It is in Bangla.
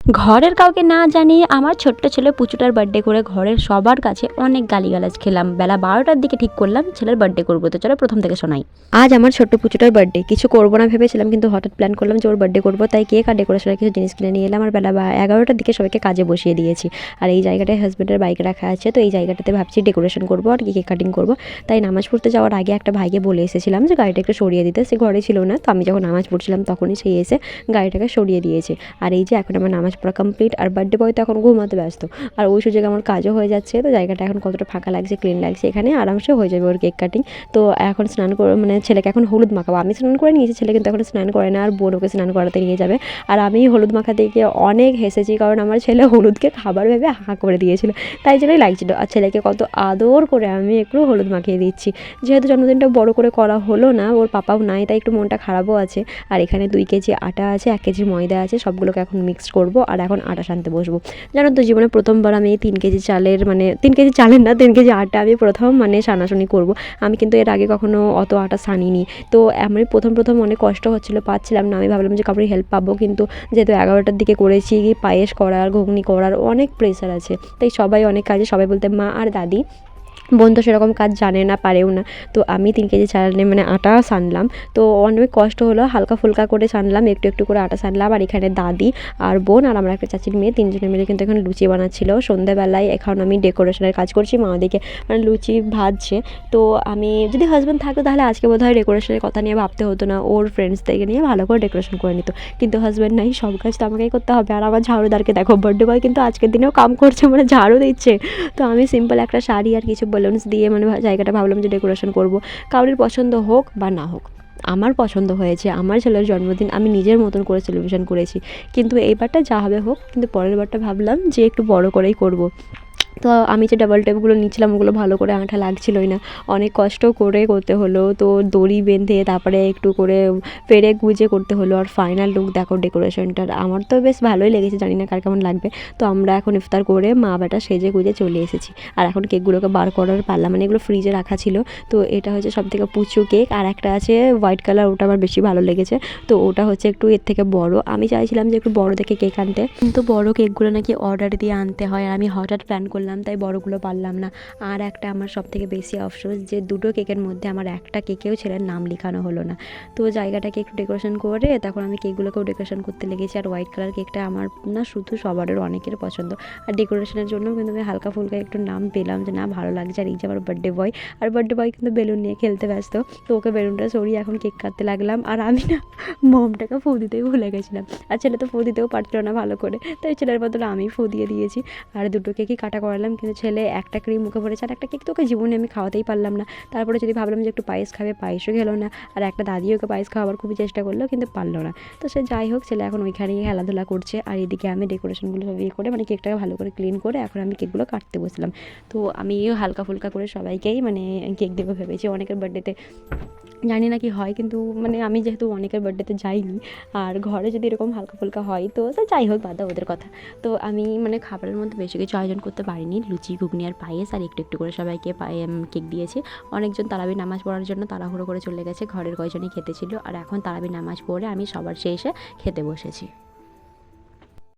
ঘরের কাউকে না জানিয়ে আমার ছোট্ট ছেলে পুচুটার বার্থডে করে ঘরের সবার কাছে অনেক গালিগালাজ খেলাম। বেলা 12টার দিকে ঠিক করলাম ছেলের বার্থডে করবো, তো চলো প্রথম থেকে শোনাই। আজ আমার ছোট্ট পুচুটার বার্থডে, কিছু করবো না ভেবেছিলাম, কিন্তু হঠাৎ প্ল্যান করলাম যে ওর বার্থডে করবো, তাই কেক আর ডেকোরেশনের কিছু জিনিস কিনে নিয়ে এলাম। আর বেলা 11টার দিকে সবাইকে কাজে বসিয়ে দিয়েছি। আর এই জায়গাটায় হাজব্যান্ডের বাইক রাখা আছে, তো এই জায়গাটাতে ভাবছি ডেকোরেশন করবো আর কেক কাটিং করবো। তাই নামাজ পড়তে যাওয়ার আগে একটা ভাইকে বলে এসেছিলাম যে গাড়িটা একটু সরিয়ে দিতে। সে ঘরে ছিল না, তো আমি যখন নামাজ পড়ছিলাম তখনই সে এসে গাড়িটাকে সরিয়ে দিয়েছে। আর এই যে এখন আমার নামাজ পড়া কমপ্লিট, আর বার্থডে বয় তো এখন ঘুমাতে ব্যস্ত, আর ওই সুযোগে আমার কাজও হয়ে যাচ্ছে। তো জায়গাটা এখন কতটা ফাঁকা লাগছে, ক্লিন লাগছে, এখানে আরামসে হয়ে যাবে ওর কেক কাটিং। তো এখন স্নান করে মানে ছেলেকে এখন হলুদ মাখাবো। আমি স্নান করে নিয়েছি, ছেলে কিন্তু এখন স্নান করে না, আর বোন ওকে স্নান করাতে নিয়ে যাবে। আর আমি হলুদ মাখাতে গিয়ে অনেক হেসেছি, কারণ আমার ছেলে হলুদকে খাবার ভেবে হাঁ করে দিয়েছিল, তাই জন্যই লাগছিল। আর ছেলেকে কত আদর করে আমি একটু হলুদ মাখিয়ে দিচ্ছি। যেহেতু জন্মদিনটা বড় করে করা হলো না, ওর পাপাও নাই, তাই একটু মনটা খারাপও আছে। আর এখানে 2 কেজি আটা আছে, 1 কেজি ময়দা আছে, সবগুলোকে এখন মিক্সড করবো আর এখন আটা সানতে বসবো। জানো তো, জীবনে প্রথমবার আমি 3 কেজি চালের মানে 3 কেজি চালের না 3 কেজি আটা আমি প্রথম মানে সানাসুনি করব। আমি কিন্তু এর আগে কখনো অত আটা সানিনি। তো আমি প্রথম অনেক কষ্ট হচ্ছিলো, পাচ্ছিলাম না। আমি ভাবলাম যে কারোর হেল্প পাবো, কিন্তু যেহেতু 11টার দিকে করেছি, পায়েস করার, ঘুগনি করার অনেক প্রেশার আছে, তাই সবাই অনেক কাজে, সবাই বলতে মা আর দাদি, বোন তো সেরকম কাজ জানে না, পারেও না। তো আমি 3 কেজি চালে মানে আটা সানলাম। তো অনেক কষ্ট হলো, হালকা ফুলকা করে সানলাম, একটু একটু করে আটা সানলাম। আর এখানে দাদি আর বোন আর আমার একটা চাচির মেয়ে, 3 জনে মিলে কিন্তু এখন লুচি বানাচ্ছিল সন্ধ্যাবেলায়। এখন আমি ডেকোরেশনের কাজ করছি, মা ওদিকে মানে লুচি ভাজছে। তো আমি যদি হাজব্যান্ড থাকতো তাহলে আজকে বোধহয় ডেকোরেশনের কথা নিয়ে ভাবতে হতো না, ওর ফ্রেন্ডসদেরকে নিয়ে ভালো করে ডেকোরেশন করে নিত। কিন্তু হাজব্যান্ড নাই, সব কাজ তো আমাকেই করতে হবে। আর আমার ঝাড়ুদারকে দেখো, বার্থডে বয় কিন্তু আজকের দিনেও কাম করছে, মানে ঝাড়ু দিচ্ছে। তো আমি সিম্পল একটা শাড়ি আর কিছু বেলুনস দিয়ে মানে জায়গাটা ভাবলাম যে ডেকোরেশন করব। কারোর পছন্দ হোক বা না হোক, আমার পছন্দ হয়েছে। আমার ছেলের জন্মদিন আমি নিজের মতন করে সেলিব্রেশন করেছি। কিন্তু এইবারটা যা হবে হোক, কিন্তু পরের বারটা ভাবলাম যে একটু বড় করেই করব। তো আমি যে ডাবল টেপগুলো নিচ্ছিলাম ওগুলো ভালো করে আঠা লাগছিলই না, অনেক কষ্ট করে করতে হলো। তো দড়ি বেঁধে তারপরে একটু করে পেরে গুঁজে করতে হলো। আর ফাইনাল লুক দেখো ডেকোরেশনটার, আমার তো বেশ ভালোই লেগেছে, জানি না কার কেমন লাগবে। তো আমরা এখন ইফতার করে মা বেটা সেজে গুঁজে চলে এসেছি। আর এখন কেকগুলোকে বার করার পাল্লা, মানে এগুলো ফ্রিজে রাখা ছিল। তো এটা হচ্ছে সবথেকে পুচু কেক, আর একটা আছে হোয়াইট কালার, ওটা আমার বেশি ভালো লেগেছে। তো ওটা হচ্ছে একটু এর থেকে বড়, আমি চাইছিলাম যে একটু বড় দেখে কেক আনতে, কিন্তু বড় কেকগুলো নাকি অর্ডার দিয়ে আনতে হয়, আর আমি হঠাৎ প্ল্যান করলাম, তাই বড়গুলো পারলাম না। আর একটা আমার সবথেকে বেশি আফসোস যে 2টো কেকের মধ্যে আমার একটা কেকেও ছেলের নাম লেখানো হলো না। তো জায়গাটাকে একটু ডেকোরেশন করে তখন আমি কেকগুলোকেও ডেকোরেশন করতে লেগেছি। আর হোয়াইট কালার কেকটা আমার না শুধু সবারও অনেকের পছন্দ। আর ডেকোরেশনের জন্য কিন্তু আমি হালকা ফুলকা একটু নাম পেলাম যে না ভালো লাগছে। আর এই যে আমার বার্থডে বয়, আর বার্থডে বয় কিন্তু বেলুন নিয়ে খেলতে ব্যস্ত। তো ওকে বেলুনটা সরিয়ে এখন কেক কাটতে লাগলাম। আর আমি না মমটাকে ফু দিতেই ভুলে গেছিলাম, আর ছেলে তো ফু দিতেও পারছিল না ভালো করে, তাই ছেলের বদলে আমি ফু দিয়ে দিয়েছি। আর 2টো কেকই কাটা করালাম, কিন্তু ছেলে একটা ক্রিম মুখে ভরেছে, আর একটা কেক তো ওকে জীবনে আমি খাওয়াতেই পারলাম না। তারপরে যদি ভাবলাম যে একটু পায়েস খাবে, পায়েসও খেলো না। আর একটা দাদি ওকে পায়েস খাওয়াবার খুবই চেষ্টা করলো, কিন্তু পারলো না। তো সে যাই হোক, ছেলে এখন ওইখানেই খেলাধুলা করছে। আর এদিকে আমি ডেকোরেশনগুলো সব ইয়ে করে মানে কেকটাকে ভালো করে ক্লিন করে এখন আমি কেকগুলো কাটতে বসলাম। তো আমি হালকা ফুলকা করে সবাইকেই মানে কেক দেবো ভেবেছি। অনেকের বার্থডেতে জানি না কি হয়, কিন্তু মানে আমি যেহেতু অনেকের বার্থডেতে যাইনি, আর ঘরে যদি এরকম হালকা ফুলকা হয় তো যাই হোক, বাদ দাও ওদের কথা। তো আমি মানে খাবারের মধ্যে বেশি কিছু আয়োজন করতে পারিনি, লুচি ঘুগনি আর পায়েস, আর একটু একটু করে সবাইকে কেক দিয়েছি। অনেকজন তারাবি নামাজ পড়ার জন্য তাড়াহুড়ো করে চলে গেছে, ঘরের কয়জনই খেতে ছিল। আর এখন তারাবি নামাজ পড়ে আমি সবার শেষে খেতে বসেছি।